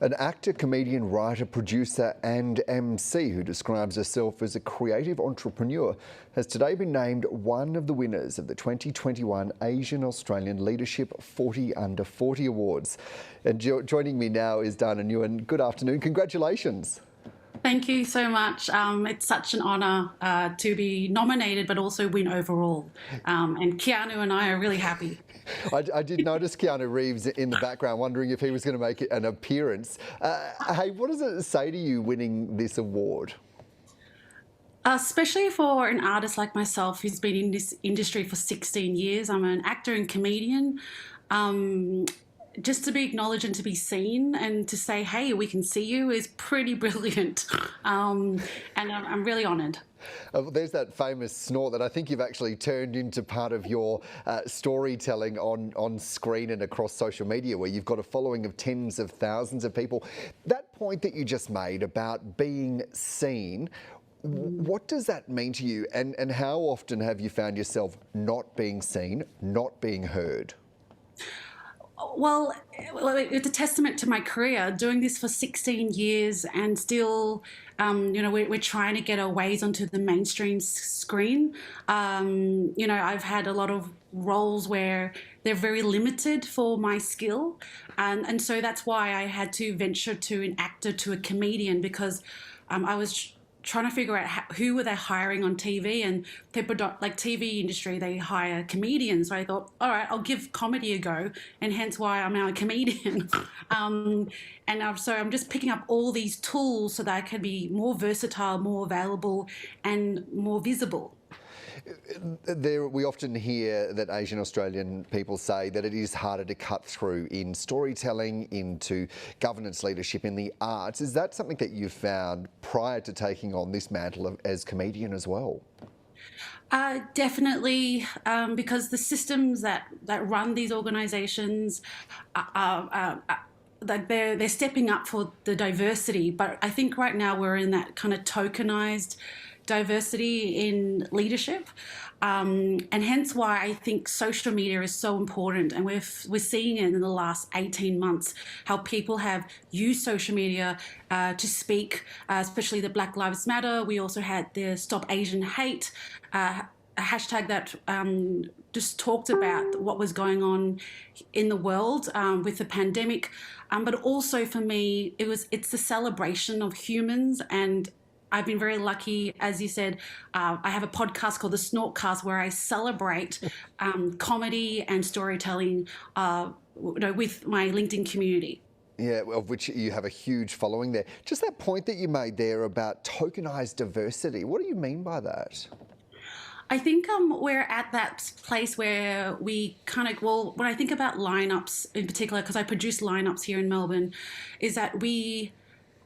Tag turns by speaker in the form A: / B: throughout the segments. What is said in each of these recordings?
A: An actor, comedian, writer, producer and MC who describes herself as a creative entrepreneur has today been named one of the winners of the 2021 Asian Australian Leadership 40 Under 40 Awards. And joining me now is Diana Nguyen. Good afternoon. Congratulations.
B: Thank you so much. It's such an honour to be nominated, but also win overall. And Keanu and I are really happy.
A: I did notice Keanu Reeves in the background, wondering if he was going to make an appearance. Hey, what does it say to you winning this award?
B: Especially for an artist like myself who's been in this industry for 16 years. I'm an actor and comedian. Just to be acknowledged and to be seen and to say, hey, we can see you is pretty brilliant. And I'm really honoured.
A: There's that famous snort that I think you've actually turned into part of your storytelling on screen and across social media, where you've got a following of tens of thousands of people. That point that you just made about being seen, what does that mean to you? And how often have you found yourself not being seen, not being heard?
B: Well, it's a testament to my career, doing this for 16 years and still, we're trying to get our ways onto the mainstream screen. I've had a lot of roles where they're very limited for my skill. And so that's why I had to venture to an actor to a comedian, because I was trying to figure out who were they hiring on TV, and people don't, like TV industry, they hire comedians. So I thought, all right, I'll give comedy a go, and hence why I'm now a comedian. So I'm just picking up all these tools so that I can be more versatile, more available, and more visible.
A: We often hear that Asian Australian people say that it is harder to cut through in storytelling, into governance leadership, in the arts. Is that something that you found prior to taking on this mantle as comedian as well?
B: Definitely, because the systems that run these organisations they're stepping up for the diversity, but I think right now we're in that kind of tokenized diversity in leadership, and hence why I think social media is so important. And we're seeing it in the last 18 months, how people have used social media to speak, especially the Black Lives Matter. We also had the Stop Asian Hate a hashtag that just talked about what was going on in the world with the pandemic. But also for me, it's the celebration of humans. And I've been very lucky, as you said, I have a podcast called The Snortcast where I celebrate comedy and storytelling with my LinkedIn community.
A: Yeah, of which you have a huge following there. Just that point that you made there about tokenized diversity, what do you mean by that?
B: I think we're at that place where we kind of, when I think about lineups in particular, because I produce lineups here in Melbourne, is that we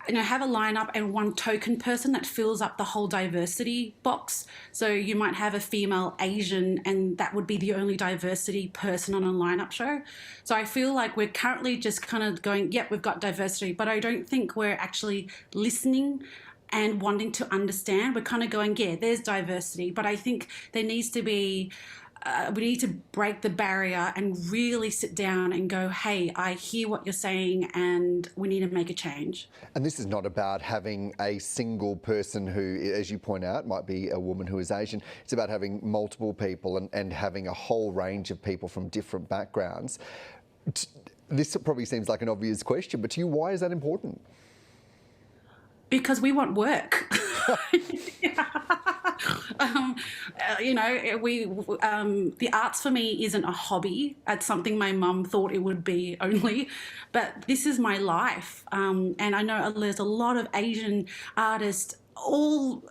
B: have a lineup and one token person that fills up the whole diversity box. So you might have a female Asian, and that would be the only diversity person on a lineup show. So I feel like we're currently just kind of going, yep, we've got diversity, but I don't think we're actually listening and wanting to understand. We're kind of going, yeah, there's diversity, but I think there needs to be, we need to break the barrier and really sit down and go, hey, I hear what you're saying and we need to make a change.
A: And this is not about having a single person who, as you point out, might be a woman who is Asian. It's about having multiple people and having a whole range of people from different backgrounds. This probably seems like an obvious question, but to you, why is that important?
B: Because we want work. The arts for me isn't a hobby. It's something my mum thought it would be only, but this is my life. And I know there's a lot of Asian artists, all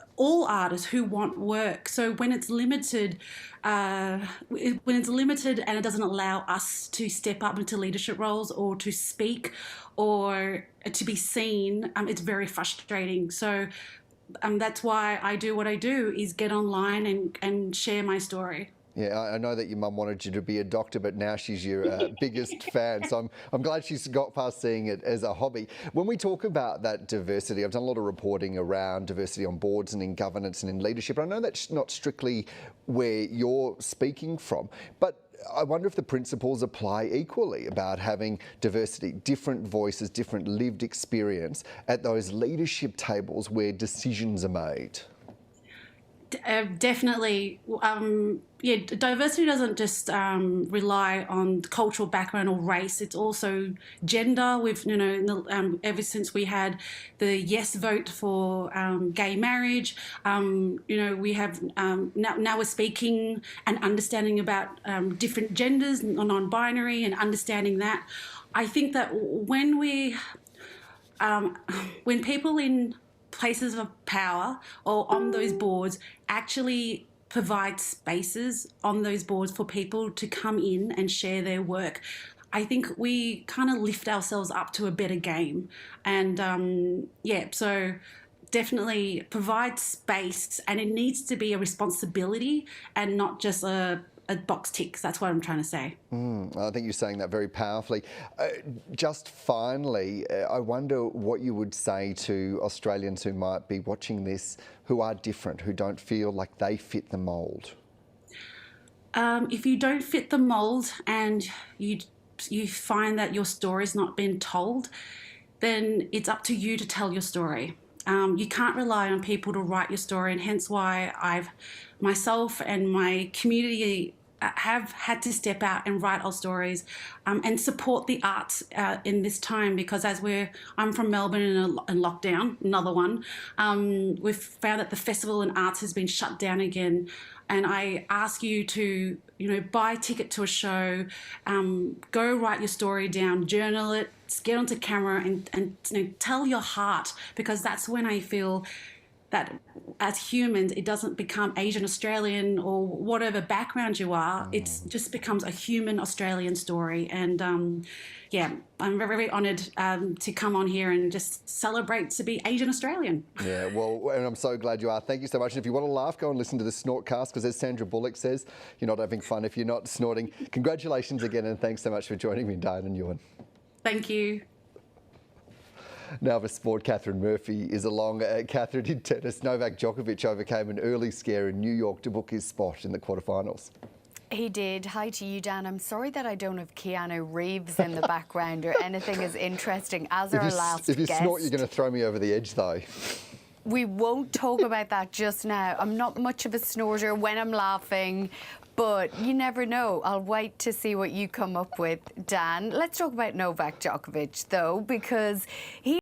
B: artists who want work. So when it's limited, and it doesn't allow us to step up into leadership roles or to speak or to be seen, it's very frustrating. So that's why I do what I do, is get online and share my story.
A: Yeah, I know that your mum wanted you to be a doctor, but now she's your biggest fan. So I'm glad she's got past seeing it as a hobby. When we talk about that diversity, I've done a lot of reporting around diversity on boards and in governance and in leadership. I know that's not strictly where you're speaking from, but I wonder if the principles apply equally about having diversity, different voices, different lived experience at those leadership tables where decisions are made.
B: Definitely. Yeah, diversity doesn't just rely on cultural background or race. It's also gender. We've, ever since we had the yes vote for gay marriage, we have now we're speaking and understanding about different genders, non-binary, and understanding that. I think that when people in places of power or on those boards actually provide spaces on those boards for people to come in and share their work, I think we kind of lift ourselves up to a better game. And so definitely provide space, and it needs to be a responsibility and not just a box tick. That's what I'm trying to say.
A: I think you're saying that very powerfully. Just finally, I wonder what you would say to Australians who might be watching this, who are different, who don't feel like they fit the mould.
B: If you don't fit the mould and you find that your story's not been told, then it's up to you to tell your story. You can't rely on people to write your story, and hence why myself and my community have had to step out and write our stories and support the arts in this time, because I'm from Melbourne in lockdown, another one. We've found that the festival and arts has been shut down again. And I ask you to, buy a ticket to a show, go write your story down, journal it, get onto camera and tell your heart, because that's when I feel that as humans, it doesn't become Asian Australian or whatever background you are. It just becomes a human Australian story. And I'm very, very honoured to come on here and just celebrate to be Asian Australian.
A: Yeah, well, and I'm so glad you are. Thank you so much. And if you want to laugh, go and listen to the Snortcast, because as Sandra Bullock says, you're not having fun if you're not snorting. Congratulations again, and thanks so much for joining me, Diana Nguyen.
B: Thank you.
A: Now for sport, Catherine Murphy is along. Catherine, in tennis, Novak Djokovic overcame an early scare in New York to book his spot in the quarterfinals.
C: He did. Hi to you, Dan. I'm sorry that I don't have Keanu Reeves in the background or anything as interesting as our last guest.
A: If you snort, you're going to throw me over the edge, though.
C: We won't talk about that just now. I'm not much of a snorter when I'm laughing, but you never know. I'll wait to see what you come up with, Dan. Let's talk about Novak Djokovic, though, because he